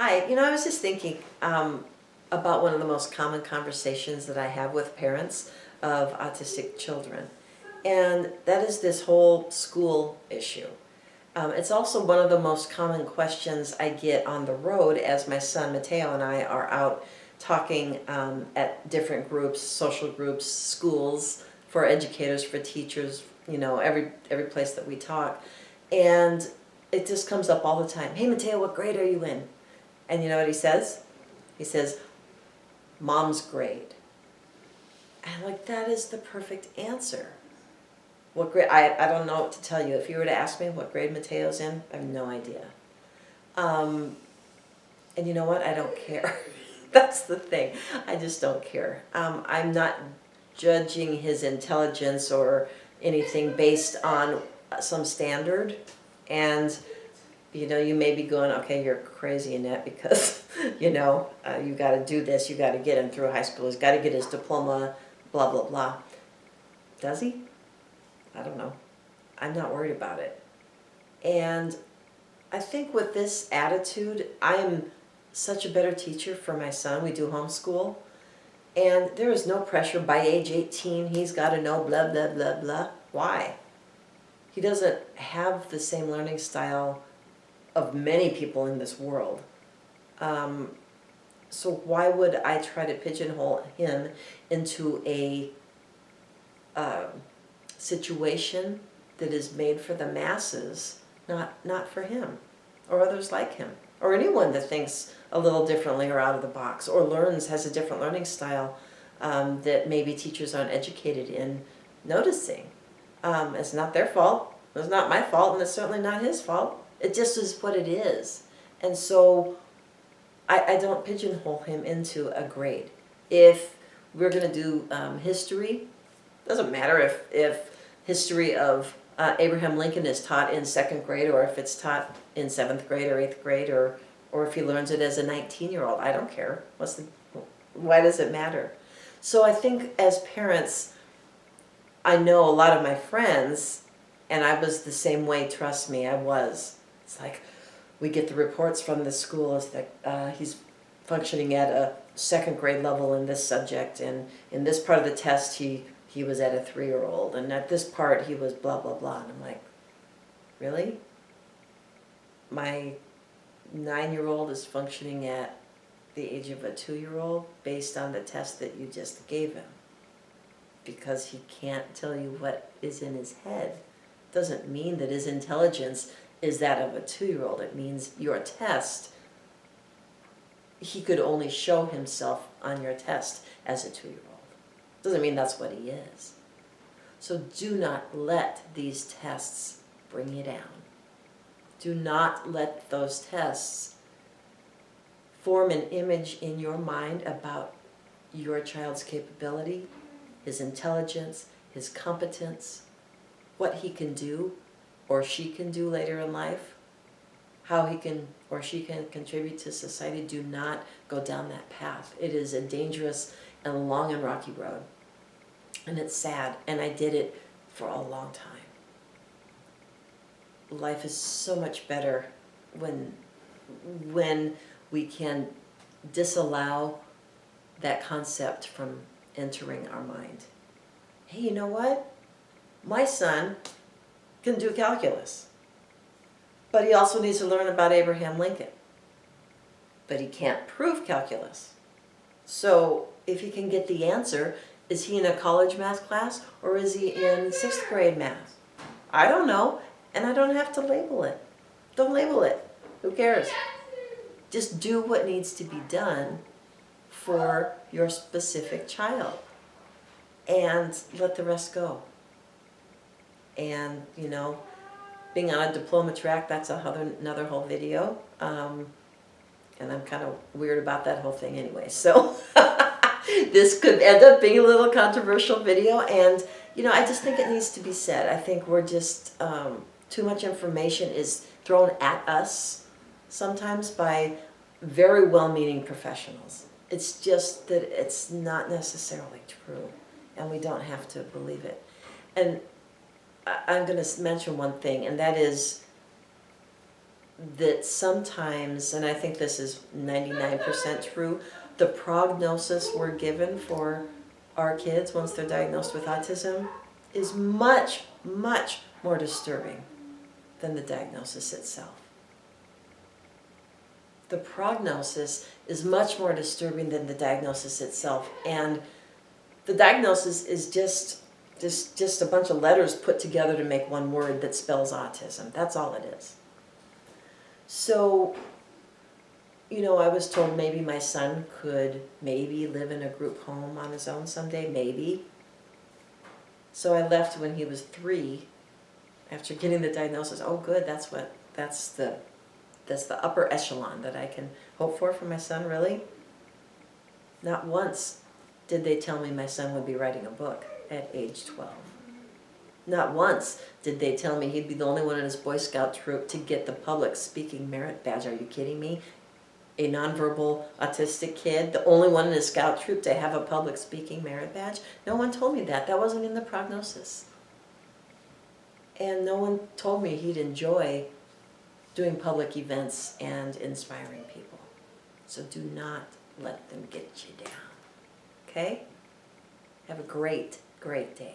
Hi, I was just thinking about one of the most common conversations that I have with parents of autistic children, and that is this whole school issue. It's also one of the most common questions I get on the road as my son Matteo and I are out talking at different groups, social groups, schools, for educators, for teachers, every place that we talk. And it just comes up all the time. Hey Matteo, what grade are you in? And you know what he says? He says, Mom's grade. And like, that is the perfect answer. What grade? I don't know what to tell you. If you were to ask me what grade Mateo's in, I have no idea. And you know what? I don't care. That's the thing. I just don't care. I'm not judging his intelligence or anything based on some standard. And you may be going, okay, you're crazy, Annette, because, you got to do this, you got to get him through high school, he's got to get his diploma, blah, blah, blah. Does he? I don't know. I'm not worried about it. And I think with this attitude, I am such a better teacher for my son. We do homeschool. And there is no pressure. By age 18, he's got to know blah, blah, blah, blah. Why? He doesn't have the same learning style of many people in this world. So why would I try to pigeonhole him into a situation that is made for the masses, not for him, or others like him, or anyone that thinks a little differently or out of the box, or has a different learning style that maybe teachers aren't educated in noticing. It's not their fault, it's not my fault, and it's certainly not his fault. It just is what it is. And so I don't pigeonhole him into a grade. If we're going to do history, doesn't matter if history of Abraham Lincoln is taught in 2nd grade, or if it's taught in 7th grade or 8th grade, or if he learns it as a 19-year-old. I don't care. Why does it matter? So I think as parents, I know a lot of my friends, and I was the same way, trust me, I was. It's like, we get the reports from the school, it's like, he's functioning at a 2nd grade level in this subject, and in this part of the test he was at a 3-year-old, and at this part he was blah, blah, blah. And I'm like, really? My 9-year-old is functioning at the age of a 2-year-old based on the test that you just gave him, because he can't tell you what is in his head. Doesn't mean that his intelligence is that of a 2-year-old. It means your test, he could only show himself on your test as a 2-year-old. Doesn't mean that's what he is. So do not let these tests bring you down. Do not let those tests form an image in your mind about your child's capability, his intelligence, his competence, what he can do or she can do later in life, how he can or she can contribute to society. Do not go down that path. It is a dangerous and long and rocky road. And it's sad, and I did it for a long time. Life is so much better when we can disallow that concept from entering our mind. Hey, you know what? My son can do calculus, but he also needs to learn about Abraham Lincoln. But he can't prove calculus. So if he can get the answer, is he in a college math class or is he in 6th grade math? I don't know, and I don't have to label it. Don't label it. Who cares? Just do what needs to be done for your specific child and let the rest go. And, being on a diploma track, that's another whole video. And I'm kind of weird about that whole thing anyway. So this could end up being a little controversial video. And, I just think it needs to be said. I think we're just, too much information is thrown at us sometimes by very well-meaning professionals. It's just that it's not necessarily true. And we don't have to believe it. And I'm going to mention one thing, and that is that sometimes, and I think this is 99% true, the prognosis we're given for our kids once they're diagnosed with autism is much, much more disturbing than the diagnosis itself. The prognosis is much more disturbing than the diagnosis itself, and the diagnosis is just a bunch of letters put together to make one word that spells autism. That's all it is. So, you know, I was told maybe my son could maybe live in a group home on his own someday, maybe. So I left when he was 3 after getting the diagnosis. Oh good, that's the upper echelon that I can hope for my son, really? Not once did they tell me my son would be writing a book at age 12. Not once did they tell me he'd be the only one in his Boy Scout troop to get the public speaking merit badge. Are you kidding me? A nonverbal autistic kid, the only one in his scout troop to have a public speaking merit badge? No one told me that. That wasn't in the prognosis. And no one told me he'd enjoy doing public events and inspiring people. So do not let them get you down. Okay? Have a great, great day.